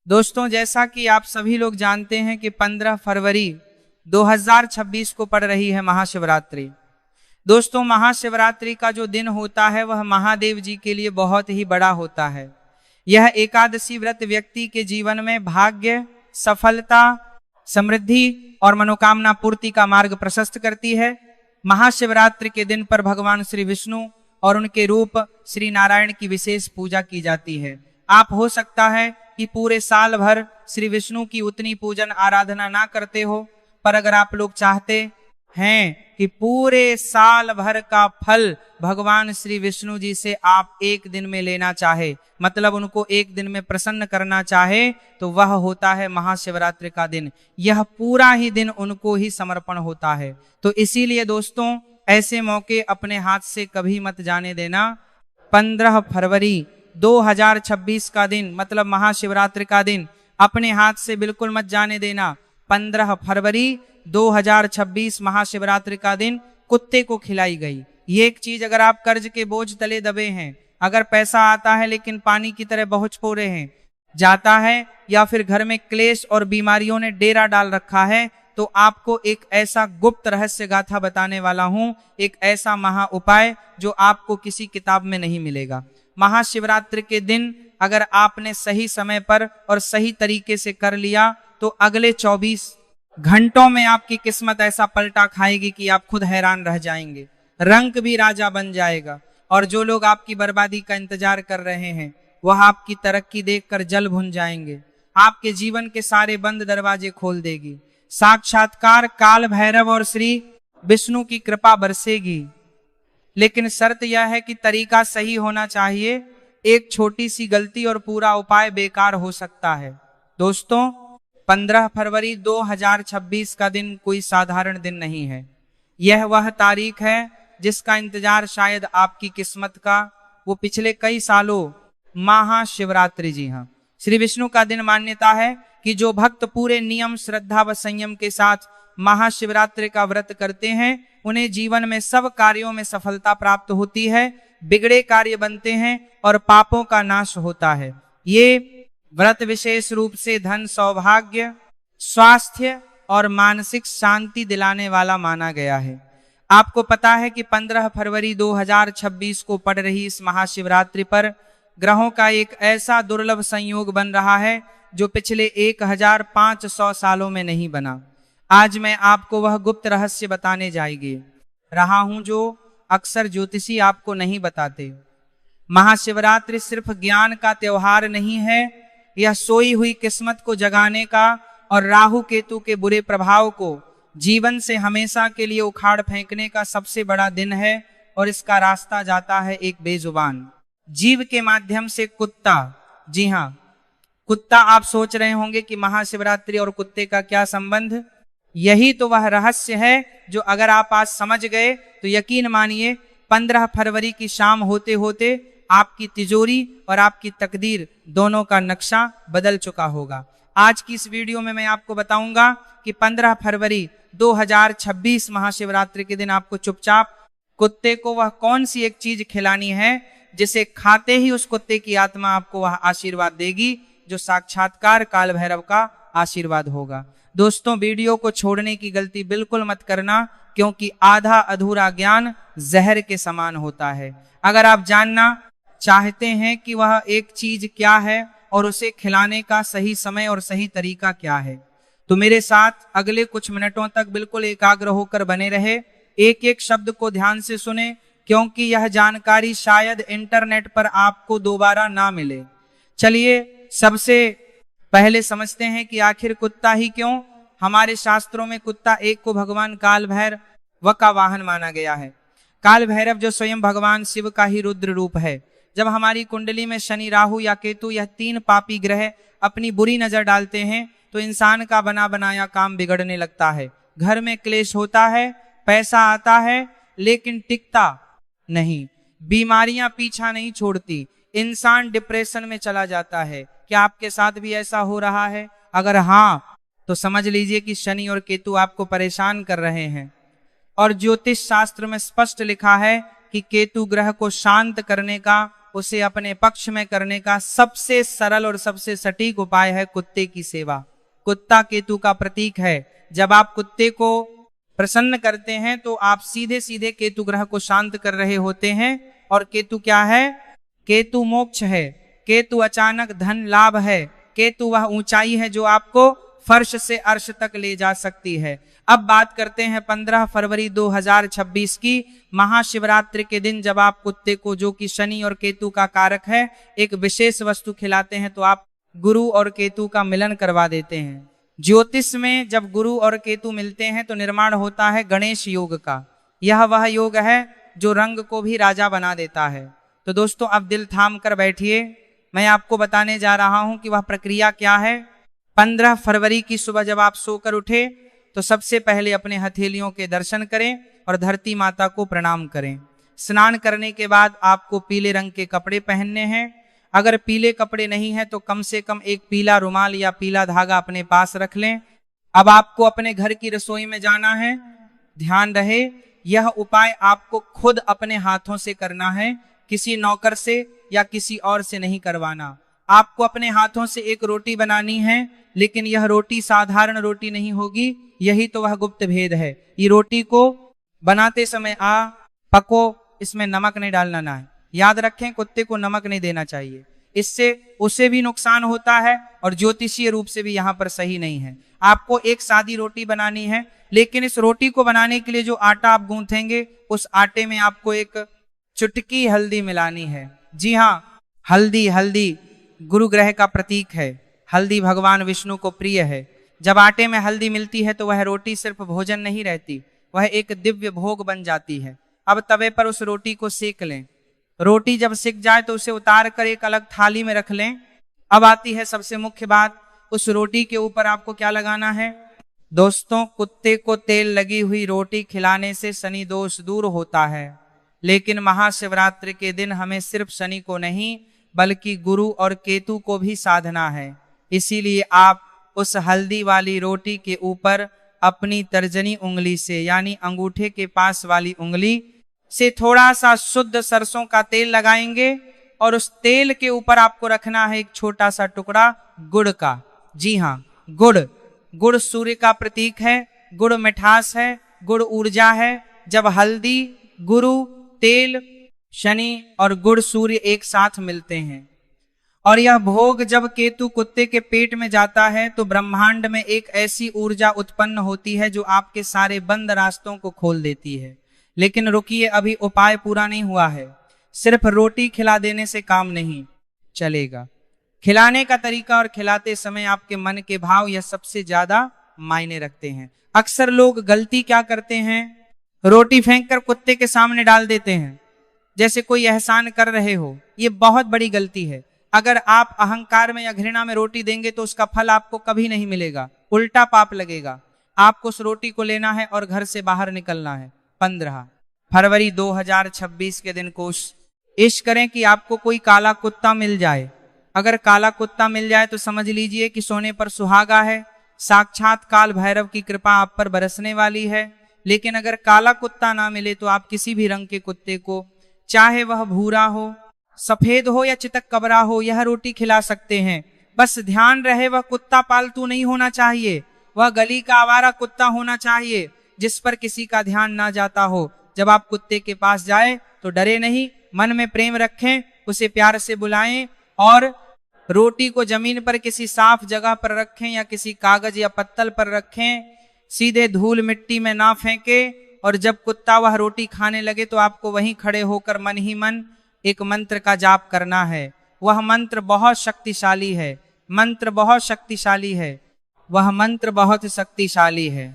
दोस्तों, जैसा कि आप सभी लोग जानते हैं कि 15 फरवरी 2026 को पड़ रही है महाशिवरात्रि। दोस्तों, महाशिवरात्रि का जो दिन होता है वह महादेव जी के लिए बहुत ही बड़ा होता है। यह एकादशी व्रत व्यक्ति के जीवन में भाग्य, सफलता, समृद्धि और मनोकामना पूर्ति का मार्ग प्रशस्त करती है। महाशिवरात्रि के दिन पर भगवान श्री विष्णु और उनके रूप श्री नारायण की विशेष पूजा की जाती है। आप हो सकता है कि पूरे साल भर श्री विष्णु की उतनी पूजन आराधना ना करते हो, पर अगर आप लोग चाहते हैं कि पूरे साल भर का फल भगवान श्री विष्णु जी से आप एक दिन में लेना चाहे, मतलब उनको एक दिन में प्रसन्न करना चाहे, तो वह होता है महाशिवरात्रि का दिन। यह पूरा ही दिन उनको ही समर्पण होता है। तो इसीलिए दोस्तों, ऐसे मौके अपने हाथ से कभी मत जाने देना। 15 फरवरी 2026 का दिन, मतलब महाशिवरात्रि का दिन, अपने हाथ से बिल्कुल मत जाने देना। 15 फरवरी 2026 महाशिवरात्रि का दिन कुत्ते को खिलाई गई ये एक चीज, अगर आप कर्ज के बोझ तले दबे हैं, अगर पैसा आता है लेकिन पानी की तरह बहुत पोरे हैं जाता है, या फिर घर में क्लेश और बीमारियों ने डेरा डाल रखा है, तो आपको एक ऐसा गुप्त रहस्य गाथा बताने वाला हूं, एक ऐसा महा उपाय जो आपको किसी किताब में नहीं मिलेगा। महाशिवरात्रि के दिन अगर आपने सही समय पर और सही तरीके से कर लिया तो अगले 24 घंटों में आपकी किस्मत ऐसा पलटा खाएगी कि आप खुद हैरान रह जाएंगे। रंग भी राजा बन जाएगा, और जो लोग आपकी बर्बादी का इंतजार कर रहे हैं वह आपकी तरक्की देखकर जल भुन जाएंगे। आपके जीवन के सारे बंद दरवाजे खोल देगी। साक्षात्कार काल भैरव और श्री विष्णु की कृपा बरसेगी, लेकिन शर्त यह है कि तरीका सही होना चाहिए। एक छोटी सी गलती और पूरा उपाय बेकार हो सकता है। दोस्तों, 15 फरवरी 2026 का दिन कोई साधारण दिन नहीं है। यह वह तारीख है जिसका इंतजार शायद आपकी किस्मत का वो पिछले कई सालों, महाशिवरात्रि। जी हाँ, श्री विष्णु का दिन मान्यता है कि जो भक्त पूरे नियम, श्रद्धा व संयम के साथ महाशिवरात्रि का व्रत करते हैं उन्हें जीवन में सब कार्यों में सफलता प्राप्त होती है, बिगड़े कार्य बनते हैं और पापों का नाश होता है। ये व्रत विशेष रूप से धन, सौभाग्य, स्वास्थ्य और मानसिक शांति दिलाने वाला माना गया है। आपको पता है कि 15 फरवरी 2026 को पड़ रही इस महाशिवरात्रि पर ग्रहों का एक ऐसा दुर्लभ संयोग बन रहा है जो पिछले 1500 सालों में नहीं बना। आज मैं आपको वह गुप्त रहस्य बताने जाएगी रहा हूं जो अक्सर ज्योतिषी आपको नहीं बताते। महाशिवरात्रि सिर्फ ज्ञान का त्योहार नहीं है, यह सोई हुई किस्मत को जगाने का और राहु केतु के बुरे प्रभाव को जीवन से हमेशा के लिए उखाड़ फेंकने का सबसे बड़ा दिन है। और इसका रास्ता जाता है एक बेजुबान जीव के माध्यम से, कुत्ता। जी हाँ, कुत्ता। आप सोच रहे होंगे कि महाशिवरात्रि और कुत्ते का क्या संबंध? यही तो वह रहस्य है जो अगर आप आज समझ गए तो यकीन मानिए 15 फरवरी की शाम होते होते आपकी तिजोरी और आपकी तकदीर दोनों का नक्शा बदल चुका होगा। आज की इस वीडियो में मैं आपको बताऊंगा कि 15 फरवरी 2026 महाशिवरात्रि के दिन आपको चुपचाप कुत्ते को वह कौन सी एक चीज खिलानी है जिसे खाते ही उस कुत्ते की आत्मा आपको वह आशीर्वाद देगी जो साक्षात्कार काल भैरव का आशीर्वाद होगा। दोस्तों, वीडियो को छोड़ने की गलती बिल्कुल मत करना, क्योंकि आधा अधूरा ज्ञान जहर के समान होता है। अगर आप जानना चाहते हैं कि वह एक चीज क्या है और उसे खिलाने का सही समय और सही तरीका क्या है, तो मेरे साथ अगले कुछ मिनटों तक बिल्कुल एकाग्र होकर बने रहे। एक एक शब्द को ध्यान से सुने, क्योंकि यह जानकारी शायद इंटरनेट पर आपको दोबारा ना मिले। चलिए सबसे पहले समझते हैं कि आखिर कुत्ता ही क्यों। हमारे शास्त्रों में कुत्ता एक को भगवान काल भैरव का वाहन माना गया है। काल भैरव जो स्वयं भगवान शिव का ही रुद्र रूप है। जब हमारी कुंडली में शनि, राहु या केतु यह 3 पापी ग्रह अपनी बुरी नजर डालते हैं तो इंसान का बना बनाया काम बिगड़ने लगता है। घर में क्लेश होता है, पैसा आता है लेकिन टिकता नहीं, बीमारियां पीछा नहीं छोड़ती, इंसान डिप्रेशन में चला जाता है। क्या आपके साथ भी ऐसा हो रहा है? अगर हाँ, तो समझ लीजिए कि शनि और केतु आपको परेशान कर रहे हैं। और ज्योतिष शास्त्र में स्पष्ट लिखा है कि केतु ग्रह को शांत करने का उसे अपने पक्ष में करने का सबसे सरल और सबसे सटीक उपाय है कुत्ते की सेवा। कुत्ता केतु का प्रतीक है। जब आप कुत्ते को प्रसन्न करते हैं तो आप सीधे सीधे केतु ग्रह को शांत कर रहे होते हैं। और केतु क्या है? केतु मोक्ष है, केतु अचानक धन लाभ है, केतु वह ऊंचाई है जो आपको फर्श से अर्श तक ले जा सकती है। अब बात करते हैं 15 फरवरी 2026 की महाशिवरात्रि के दिन, जब आप कुत्ते को, जो कि शनि और केतु का कारक है, एक विशेष वस्तु खिलाते हैं तो आप गुरु और केतु का मिलन करवा देते हैं। ज्योतिष में जब गुरु और केतु मिलते हैं तो निर्माण होता है गणेश योग का। यह वह योग है जो रंग को भी राजा बना देता है। तो दोस्तों अब दिल थाम कर बैठिए, मैं आपको बताने जा रहा हूं कि वह प्रक्रिया क्या है। 15 फरवरी की सुबह जब आप सोकर उठे तो सबसे पहले अपने हथेलियों के दर्शन करें और धरती माता को प्रणाम करें। स्नान करने के बाद आपको पीले रंग के कपड़े पहनने हैं। अगर पीले कपड़े नहीं हैं तो कम से कम एक पीला रुमाल या पीला धागा अपने पास रख लें। अब आपको अपने घर की रसोई में जाना है। ध्यान रहे, यह उपाय आपको खुद अपने हाथों से करना है, किसी नौकर से या किसी और से नहीं करवाना। आपको अपने हाथों से एक रोटी बनानी है, लेकिन यह रोटी साधारण रोटी नहीं होगी। यही तो वह गुप्त भेद है। ये रोटी को बनाते समय पको, इसमें नमक नहीं डालना ना है। याद रखें, कुत्ते को नमक नहीं देना चाहिए, इससे उसे भी नुकसान होता है और ज्योतिषीय रूप से भी यहाँ पर सही नहीं है। आपको एक सादी रोटी बनानी है, लेकिन इस रोटी को बनाने के लिए जो आटा आप गूंथेंगे, उस आटे में आपको एक चुटकी हल्दी मिलानी है। जी हाँ, हल्दी गुरु ग्रह का प्रतीक है। हल्दी भगवान विष्णु को प्रिय है। जब आटे में हल्दी मिलती है तो वह रोटी सिर्फ भोजन नहीं रहती, वह एक दिव्य भोग बन जाती है। अब तवे पर उस रोटी को सेक लें। रोटी जब सिक जाए तो उसे उतार कर एक अलग थाली में रख लें। अब आती है सबसे मुख्य बात, उस रोटी के ऊपर आपको क्या लगाना है? दोस्तों, कुत्ते को तेल लगी हुई रोटी खिलाने से शनि दोष दूर होता है, लेकिन महाशिवरात्रि के दिन हमें सिर्फ शनि को नहीं बल्कि गुरु और केतु को भी साधना है। इसीलिए आप उस हल्दी वाली रोटी के ऊपर अपनी तर्जनी उंगली से, यानी अंगूठे के पास वाली उंगली से थोड़ा सा शुद्ध सरसों का तेल लगाएंगे और उस तेल के ऊपर आपको रखना है एक छोटा सा टुकड़ा गुड़ का। जी हाँ, गुड़ सूर्य का प्रतीक है, गुड़ मिठास है, गुड़ ऊर्जा है। जब हल्दी, गुरु, तेल, शनि और गुड़ सूर्य एक साथ मिलते हैं और यह भोग जब केतु कुत्ते के पेट में जाता है तो ब्रह्मांड में एक ऐसी ऊर्जा उत्पन्न होती है जो आपके सारे बंद रास्तों को खोल देती है। लेकिन रुकिए, अभी उपाय पूरा नहीं हुआ है। सिर्फ रोटी खिला देने से काम नहीं चलेगा। खिलाने का तरीका और खिलाते समय आपके मन के भाव, यह सबसे ज्यादा मायने रखते हैं। अक्सर लोग गलती क्या करते हैं, रोटी फेंक कर कुत्ते के सामने डाल देते हैं जैसे कोई एहसान कर रहे हो। ये बहुत बड़ी गलती है। अगर आप अहंकार में या घृणा में रोटी देंगे तो उसका फल आपको कभी नहीं मिलेगा, उल्टा पाप लगेगा। आपको उस रोटी को लेना है और घर से बाहर निकलना है। 15 फरवरी 2026 के दिन कोशिश करें कि आपको कोई काला कुत्ता मिल जाए। अगर काला कुत्ता मिल जाए तो समझ लीजिए कि सोने पर सुहागा है, साक्षात काल भैरव की कृपा आप पर बरसने वाली है। लेकिन अगर काला कुत्ता ना मिले तो आप किसी भी रंग के कुत्ते को, चाहे वह भूरा हो, सफेद हो या चितक कबरा हो, यह रोटी खिला सकते हैं। बस ध्यान रहे, वह कुत्ता पालतू नहीं होना चाहिए, वह गली का आवारा कुत्ता होना चाहिए जिस पर किसी का ध्यान ना जाता हो। जब आप कुत्ते के पास जाए तो डरे नहीं, मन में प्रेम रखें, उसे प्यार से बुलाएं और रोटी को जमीन पर किसी साफ जगह पर रखें या किसी कागज या पत्तल पर रखें। सीधे धूल मिट्टी में ना फेंके। और जब कुत्ता वह रोटी खाने लगे तो आपको वहीं खड़े होकर मन ही मन एक मंत्र का जाप करना है। वह मंत्र बहुत शक्तिशाली है, मंत्र बहुत शक्तिशाली है, वह मंत्र बहुत शक्तिशाली है,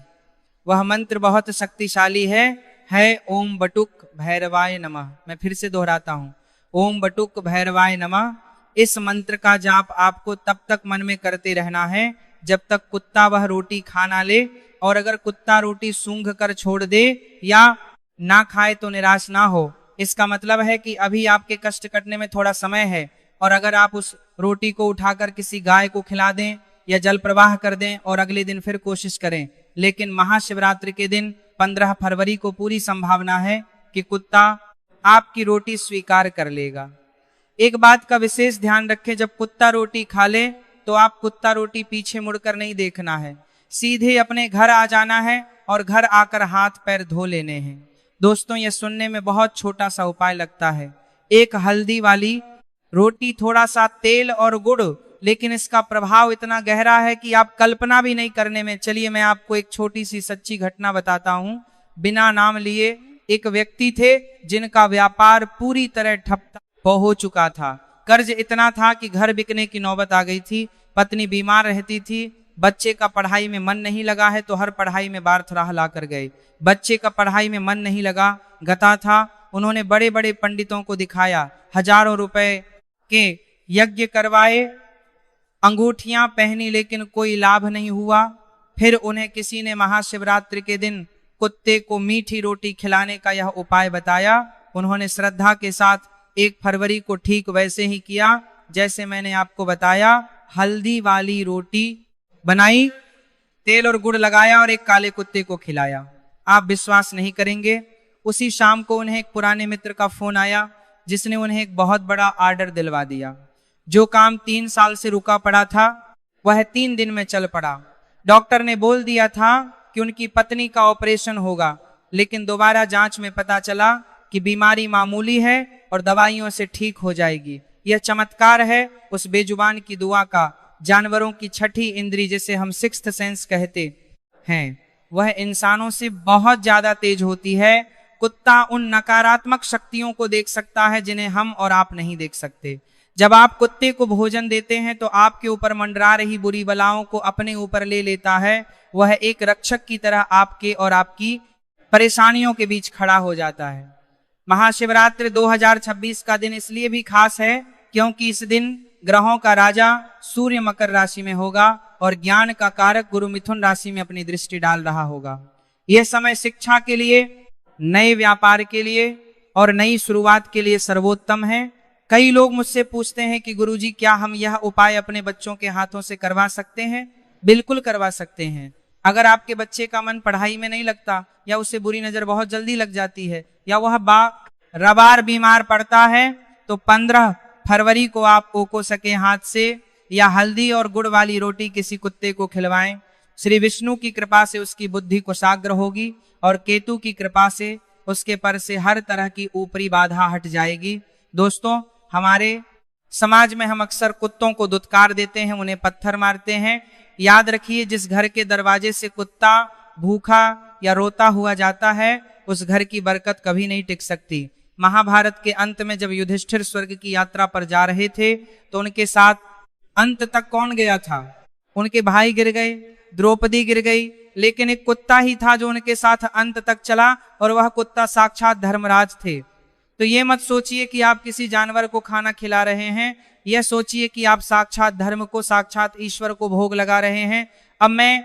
वह मंत्र बहुत शक्तिशाली है ओम बटुक भैरवाय नमः। मैं फिर से दोहराता हूँ, ओम बटुक भैरवाय नमः। इस मंत्र का जाप आपको तब तक मन में करते रहना है जब तक कुत्ता वह रोटी खा ना ले। और अगर कुत्ता रोटी सूंघ कर छोड़ दे या ना खाए तो निराश ना हो। इसका मतलब है कि अभी आपके कष्ट कटने में थोड़ा समय है। और अगर आप उस रोटी को उठाकर किसी गाय को खिला दें या जल प्रवाह कर दें और अगले दिन फिर कोशिश करें, लेकिन महाशिवरात्रि के दिन 15 फरवरी को पूरी संभावना है कि कुत्ता आपकी रोटी स्वीकार कर लेगा। एक बात का विशेष ध्यान रखें, जब कुत्ता रोटी खा ले तो आप कुत्ता रोटी पीछे मुड़कर नहीं देखना है, सीधे अपने घर आ जाना है और घर आकर हाथ पैर धो लेने हैं। दोस्तों, यह सुनने में बहुत छोटा सा उपाय लगता है, एक हल्दी वाली रोटी, थोड़ा सा तेल और गुड़, लेकिन इसका प्रभाव इतना गहरा है कि आप कल्पना भी नहीं करने में। चलिए मैं आपको एक छोटी सी सच्ची घटना बताता हूं, बिना नाम लिए। एक व्यक्ति थे जिनका व्यापार पूरी तरह ठप हो चुका था, कर्ज इतना था कि घर बिकने की नौबत आ गई थी, पत्नी बीमार रहती थी, बच्चे का पढ़ाई में मन नहीं लगा है तो हर पढ़ाई में बारथराह ला कर गए। बच्चे का पढ़ाई में मन नहीं लगा, गता था, उन्होंने बड़े बड़े पंडितों को दिखाया, हजारों रुपए के यज्ञ करवाए, अंगूठियां पहनी, लेकिन कोई लाभ नहीं हुआ। फिर उन्हें किसी ने महाशिवरात्रि के दिन कुत्ते को मीठी रोटी खिलाने का यह उपाय बताया। उन्होंने श्रद्धा के साथ 1 फरवरी को ठीक वैसे ही किया जैसे मैंने आपको बताया। हल्दी वाली रोटी बनाई, तेल और गुड़ लगाया और एक काले कुत्ते को खिलाया। आप विश्वास नहीं करेंगे, उसी शाम को उन्हें एक पुराने मित्र का फोन आया जिसने उन्हें एक बहुत बड़ा ऑर्डर दिलवा दिया। जो काम 3 साल से रुका पड़ा था वह 3 दिन में चल पड़ा। डॉक्टर ने बोल दिया था कि उनकी पत्नी का ऑपरेशन होगा, लेकिन दोबारा जांच में पता चला कि बीमारी मामूली है और दवाइयों से ठीक हो जाएगी। यह चमत्कार है उस बेजुबान की दुआ का। जानवरों की छठी इंद्री, जिसे हम 6th सेंस कहते हैं, वह इंसानों से बहुत ज्यादा तेज होती है। कुत्ता उन नकारात्मक शक्तियों को देख सकता है जिन्हें हम और आप नहीं देख सकते। जब आप कुत्ते को भोजन देते हैं तो आपके ऊपर मंडरा रही बुरी बलाओं को अपने ऊपर ले लेता है। वह एक रक्षक की तरह आपके और आपकी परेशानियों के बीच खड़ा हो जाता है। महाशिवरात्रि 2026 का दिन इसलिए भी खास है क्योंकि इस दिन ग्रहों का राजा सूर्य मकर राशि में होगा और ज्ञान का कारक गुरु मिथुन राशि में अपनी दृष्टि डाल रहा होगा। यह समय शिक्षा के लिए, नए व्यापार के लिए और नई शुरुआत के लिए सर्वोत्तम है। कई लोग मुझसे पूछते हैं कि गुरुजी, क्या हम यह उपाय अपने बच्चों के हाथों से करवा सकते हैं? बिल्कुल करवा सकते हैं। अगर आपके बच्चे का मन पढ़ाई में नहीं लगता, या उसे बुरी नजर बहुत जल्दी लग जाती है, या वह बार बीमार पड़ता है, तो 15 फरवरी को आप ओको सके हाथ से या हल्दी और गुड़ वाली रोटी किसी कुत्ते को खिलवाएं। श्री विष्णु की कृपा से उसकी बुद्धि कुशाग्र होगी और केतु की कृपा से उसके पर से हर तरह की ऊपरी बाधा हट जाएगी। दोस्तों, हमारे समाज में हम अक्सर कुत्तों को दुत्कार देते हैं, उन्हें पत्थर मारते हैं। याद रखिए, जिस घर के दरवाजे से कुत्ता भूखा या रोता हुआ जाता है उस घर की बरकत कभी नहीं टिक सकती। महाभारत के अंत में जब युधिष्ठिर स्वर्ग की यात्रा पर जा रहे थे तो उनके साथ अंत तक कौन गया था? उनके भाई गिर गए, द्रौपदी गिर गई, लेकिन एक कुत्ता ही था जो उनके साथ अंत तक चला, और वह कुत्ता साक्षात धर्मराज थे। तो ये मत सोचिए कि आप किसी जानवर को खाना खिला रहे हैं, यह सोचिए कि आप साक्षात धर्म को, साक्षात ईश्वर को भोग लगा रहे हैं। अब मैं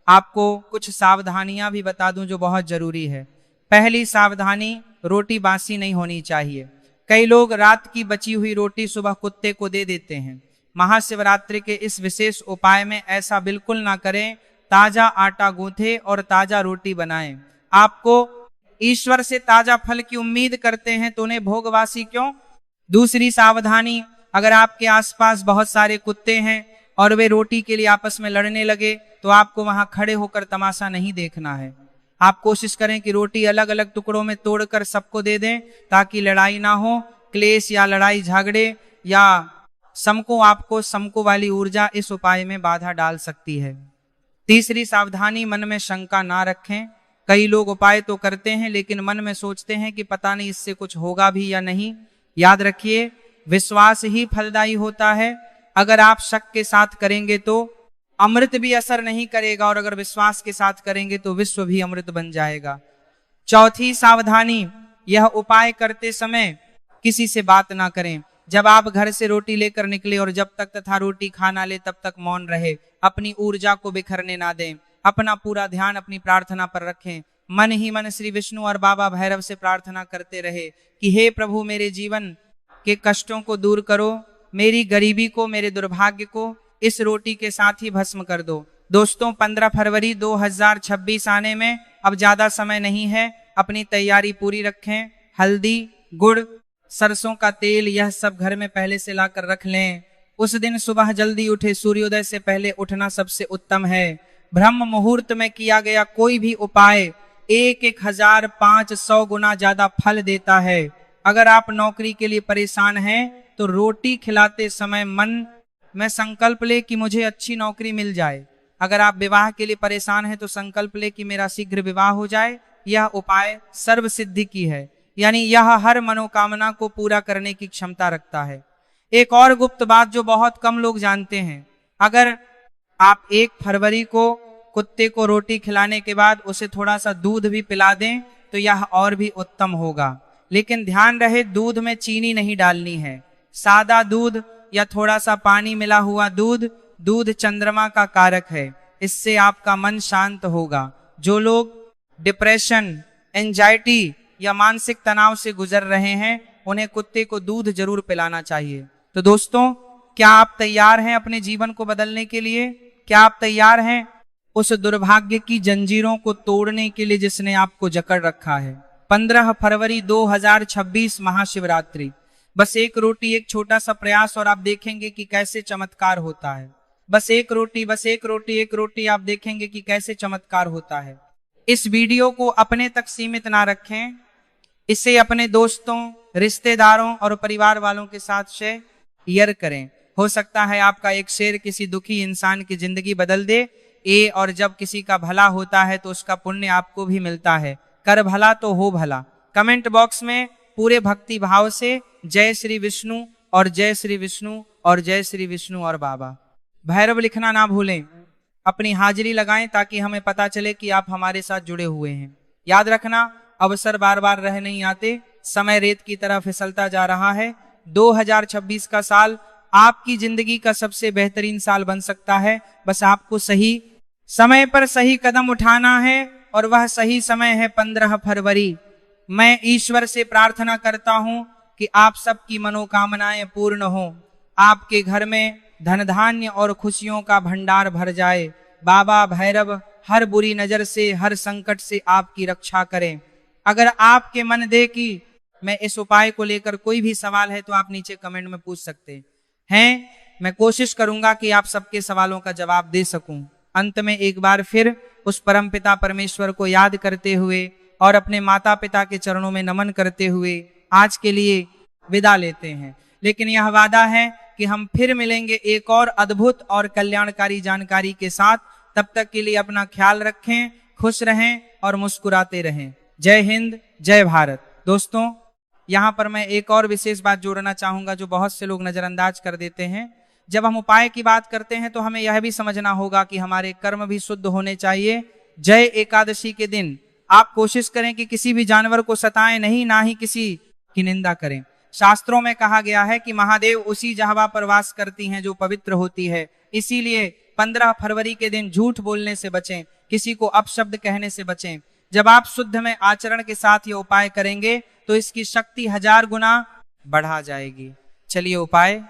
आपको कुछ सावधानियां भी बता दूं जो बहुत जरूरी है। पहली सावधानी, रोटी बासी नहीं होनी चाहिए। कई लोग रात की बची हुई रोटी सुबह कुत्ते को दे देते हैं। महाशिवरात्रि के इस विशेष उपाय में ऐसा बिल्कुल ना करें। ताजा आटा गूंथे और ताजा रोटी बनाएं। आपको ईश्वर से ताजा फल की उम्मीद करते हैं तो उन्हें भोगवासी क्यों? दूसरी सावधानी, अगर आपके आसपास बहुत सारे कुत्ते हैं और वे रोटी के लिए आपस में लड़ने लगे तो आपको वहां खड़े होकर तमाशा नहीं देखना है। आप कोशिश करें कि रोटी अलग अलग टुकड़ों में तोड़कर सबको दे दें ताकि लड़ाई ना हो। क्लेश या लड़ाई झगड़े या समको वाली ऊर्जा इस उपाय में बाधा डाल सकती है। तीसरी सावधानी, मन में शंका ना रखें। कई लोग उपाय तो करते हैं लेकिन मन में सोचते हैं कि पता नहीं इससे कुछ होगा भी या नहीं। याद रखिए, विश्वास ही फलदायी होता है। अगर आप शक के साथ करेंगे तो अमृत भी असर नहीं करेगा, और अगर विश्वास के साथ करेंगे तो विश्व भी अमृत बन जाएगा। चौथी सावधानी, यह उपाय करते समय किसी से बात ना करें। जब आप घर से रोटी लेकर निकले और जब तक तथा रोटी खाना ले तब तक मौन रहे। अपनी ऊर्जा को बिखरने ना दें। अपना पूरा ध्यान अपनी प्रार्थना पर रखें। मन ही मन श्री विष्णु और बाबा भैरव से प्रार्थना करते रहे कि हे प्रभु, मेरे जीवन के कष्टों को दूर करो, मेरी गरीबी को, मेरे दुर्भाग्य को इस रोटी के साथ ही भस्म कर दो। दोस्तों, 15 फरवरी 2026 आने में अब ज्यादा समय नहीं है। अपनी तैयारी पूरी रखें। हल्दी, गुड़ सरसों का तेल, यह सब घर में पहले से लाकर रख लें। उस दिन सुबह जल्दी उठे, सूर्योदय से पहले उठना सबसे उत्तम है। ब्रह्म मुहूर्त में किया गया कोई भी उपाय 1,500 गुना ज्यादा फल देता है। अगर आप नौकरी के लिए परेशान हैं तो रोटी खिलाते समय मन में संकल्प ले कि मुझे अच्छी नौकरी मिल जाए। अगर आप विवाह के लिए परेशान हैं तो संकल्प ले कि मेरा शीघ्र विवाह हो जाए। यह उपाय सर्व सिद्धि की है, यानी यह हर मनोकामना को पूरा करने की क्षमता रखता है। एक और गुप्त बात जो बहुत कम लोग जानते हैं, अगर आप 1 फरवरी को कुत्ते को रोटी खिलाने के बाद उसे थोड़ा सा दूध भी पिला दें तो यह और भी उत्तम होगा। लेकिन ध्यान रहे, दूध में चीनी नहीं डालनी है। सादा दूध या थोड़ा सा पानी मिला हुआ दूध चंद्रमा का कारक है, इससे आपका मन शांत होगा। जो लोग डिप्रेशन, एंजाइटी या मानसिक तनाव से गुजर रहे हैं उन्हें कुत्ते को दूध जरूर पिलाना चाहिए। तो दोस्तों, क्या आप तैयार हैं अपने जीवन को बदलने के लिए? क्या आप तैयार हैं उस दुर्भाग्य की जंजीरों को तोड़ने के लिए जिसने आपको जकड़ रखा है? 15 फरवरी 2026 महाशिवरात्रि। बस एक रोटी, एक छोटा सा प्रयास और आप देखेंगे कि कैसे चमत्कार होता है। बस एक रोटी, एक रोटी, आप देखेंगे कि कैसे चमत्कार होता है। इस वीडियो को अपने तक सीमित ना रखें, इसे अपने दोस्तों, रिश्तेदारों और परिवार वालों के साथ शेयर करें। हो सकता है आपका एक शेयर किसी दुखी इंसान की जिंदगी बदल दे। और जब किसी का भला होता है तो उसका पुण्य आपको भी मिलता है। कर भला तो हो भला। कमेंट बॉक्स में पूरे भक्ति भाव से जय श्री विष्णु और जय श्री विष्णु और जय श्री विष्णु और बाबा भैरव लिखना ना भूलें। अपनी हाजिरी लगाएं ताकि हमें पता चले कि आप हमारे साथ जुड़े हुए हैं। याद रखना, अवसर बार बार रह नहीं आते, समय रेत की तरह फिसलता जा रहा है। 2026 का साल आपकी जिंदगी का सबसे बेहतरीन साल बन सकता है। बस आपको सही समय पर सही कदम उठाना है और वह सही समय है 15 फरवरी। मैं ईश्वर से प्रार्थना करता हूं कि आप सबकी मनोकामनाएं पूर्ण हो, आपके घर में धन धान्य और खुशियों का भंडार भर जाए। बाबा भैरव हर बुरी नजर से, हर संकट से आपकी रक्षा करें। अगर आपके मन दे कि मैं इस उपाय को लेकर कोई भी सवाल है तो आप नीचे कमेंट में पूछ सकते हैं। मैं कोशिश करूंगा कि आप सबके सवालों का जवाब दे सकूं। अंत में एक बार फिर उस परमपिता परमेश्वर को याद करते हुए और अपने माता पिता के चरणों में नमन करते हुए आज के लिए विदा लेते हैं। लेकिन यह वादा है कि हम फिर मिलेंगे एक और अद्भुत और कल्याणकारी जानकारी के साथ। तब तक के लिए अपना ख्याल रखें, खुश रहें और मुस्कुराते रहें। जय हिंद, जय भारत। दोस्तों, यहाँ पर मैं एक और विशेष बात जोड़ना चाहूंगा जो बहुत से लोग नजरअंदाज कर देते हैं। जब हम उपाय की बात करते हैं तो हमें यह भी समझना होगा कि हमारे कर्म भी शुद्ध होने चाहिए। जय एकादशी के दिन आप कोशिश करें कि किसी भी जानवर को सताएं नहीं, ना ही किसी की निंदा करें। शास्त्रों में कहा गया है कि महादेव उसी जहवा पर वास करती हैं जो पवित्र होती है। इसीलिए 15 फरवरी के दिन झूठ बोलने से बचें, किसी को अपशब्द कहने से बचें। जब आप शुद्ध में आचरण के साथ ये उपाय करेंगे तो इसकी शक्ति 1000 गुना बढ़ा जाएगी। चलिए उपाय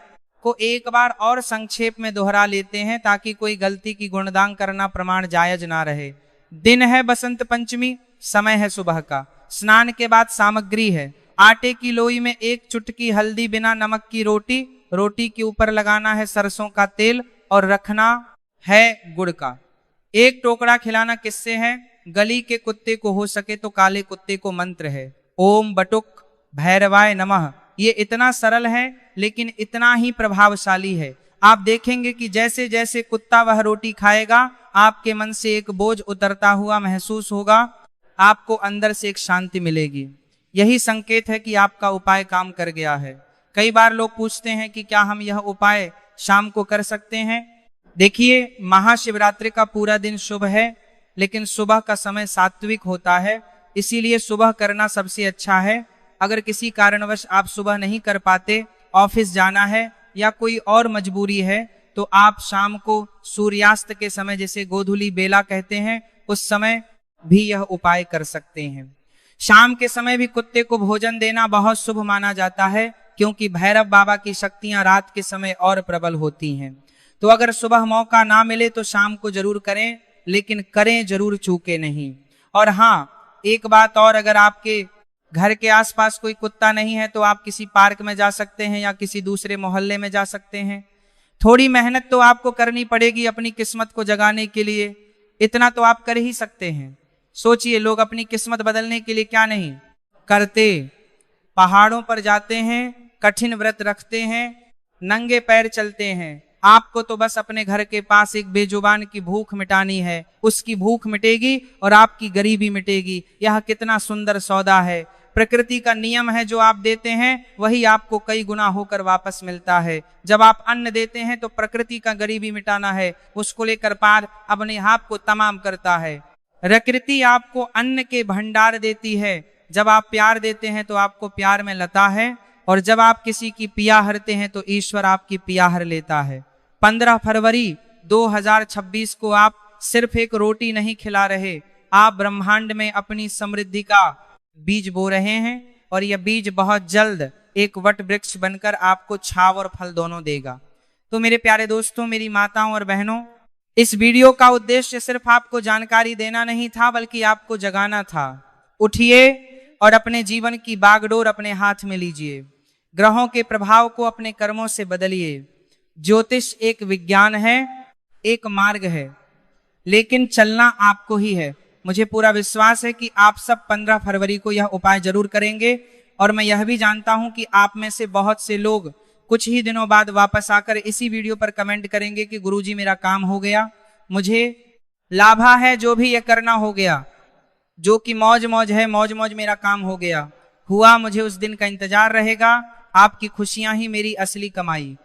को एक बार और संक्षेप में दोहरा लेते हैं ताकि कोई गलती की गुणगान करना प्रमाण जायज ना रहे। दिन है बसंत पंचमी, समय है सुबह का। स्नान के बाद सामग्री है आटे की लोई में 1 चुटकी हल्दी, बिना नमक की रोटी। रोटी के ऊपर लगाना है सरसों का तेल और रखना है गुड़ का। 1 टोकरा खिलाना किससे है? गली के कुत्ते को, हो सके तो काले कुत्ते को। मंत्र है ओम बटुक भैरवाय नमः। ये इतना सरल है लेकिन इतना ही प्रभावशाली है। आप देखेंगे कि जैसे जैसे कुत्ता वह रोटी खाएगा आपके मन से एक बोझ उतरता हुआ महसूस होगा, आपको अंदर से एक शांति मिलेगी। यही संकेत है कि आपका उपाय काम कर गया है। कई बार लोग पूछते हैं कि क्या हम यह उपाय शाम को कर सकते हैं? देखिए, महाशिवरात्रि का पूरा दिन शुभ है, लेकिन सुबह का समय सात्विक होता है, इसीलिए सुबह करना सबसे अच्छा है। अगर किसी कारणवश आप सुबह नहीं कर पाते, ऑफिस जाना है या कोई और मजबूरी है, तो आप शाम को सूर्यास्त के समय, जिसे गोधूली बेला कहते हैं, उस समय भी यह उपाय कर सकते हैं। शाम के समय भी कुत्ते को भोजन देना बहुत शुभ माना जाता है, क्योंकि भैरव बाबा की शक्तियां रात के समय और प्रबल होती हैं। तो अगर सुबह मौका ना मिले तो शाम को जरूर करें, लेकिन करें जरूर, चूके नहीं। और हाँ, एक बात और, अगर आपके घर के आसपास कोई कुत्ता नहीं है तो आप किसी पार्क में जा सकते हैं या किसी दूसरे मोहल्ले में जा सकते हैं। थोड़ी मेहनत तो आपको करनी पड़ेगी अपनी किस्मत को जगाने के लिए, इतना तो आप कर ही सकते हैं। सोचिए, लोग अपनी किस्मत बदलने के लिए क्या नहीं करते। पहाड़ों पर जाते हैं, कठिन व्रत रखते हैं, नंगे पैर चलते हैं। आपको तो बस अपने घर के पास एक बेजुबान की भूख मिटानी है, उसकी भूख मिटेगी और आपकी गरीबी मिटेगी। यह कितना सुंदर सौदा है। प्रकृति का नियम है, जो आप देते हैं वही आपको कई गुना होकर वापस मिलता है। जब आप अन्न देते हैं तो प्रकृति का गरीबी मिटाना है, उसको लेकर पार अपने आप को तमाम करता है। प्रकृति आपको अन्न के भंडार देती है। जब आप प्यार देते हैं तो आपको प्यार में लता है, और जब आप किसी की पिया हरते हैं तो ईश्वर आपकी पिया हर लेता है। 15 फरवरी 2026 को आप सिर्फ एक रोटी नहीं खिला रहे, आप ब्रह्मांड में अपनी समृद्धि का बीज बो रहे हैं, और यह बीज बहुत जल्द एक वट वृक्ष बनकर आपको छाव और फल दोनों देगा। तो मेरे प्यारे दोस्तों, मेरी माताओं और बहनों, इस वीडियो का उद्देश्य सिर्फ आपको जानकारी देना नहीं था, बल्कि आपको जगाना था। उठिए और अपने जीवन की बागडोर अपने हाथ में लीजिए। ग्रहों के प्रभाव को अपने कर्मों से बदलिए। ज्योतिष एक विज्ञान है, एक मार्ग है, लेकिन चलना आपको ही है। मुझे पूरा विश्वास है कि आप सब 15 फरवरी को यह उपाय जरूर करेंगे, और मैं यह भी जानता हूं कि आप में से बहुत से लोग कुछ ही दिनों बाद वापस आकर इसी वीडियो पर कमेंट करेंगे कि गुरुजी मेरा काम हो गया, मुझे लाभा है, जो भी ये करना हो गया, जो कि मौज मौज है, मौज मौज मेरा काम हो गया हुआ। मुझे उस दिन का इंतजार रहेगा। आपकी खुशियां ही मेरी असली कमाई।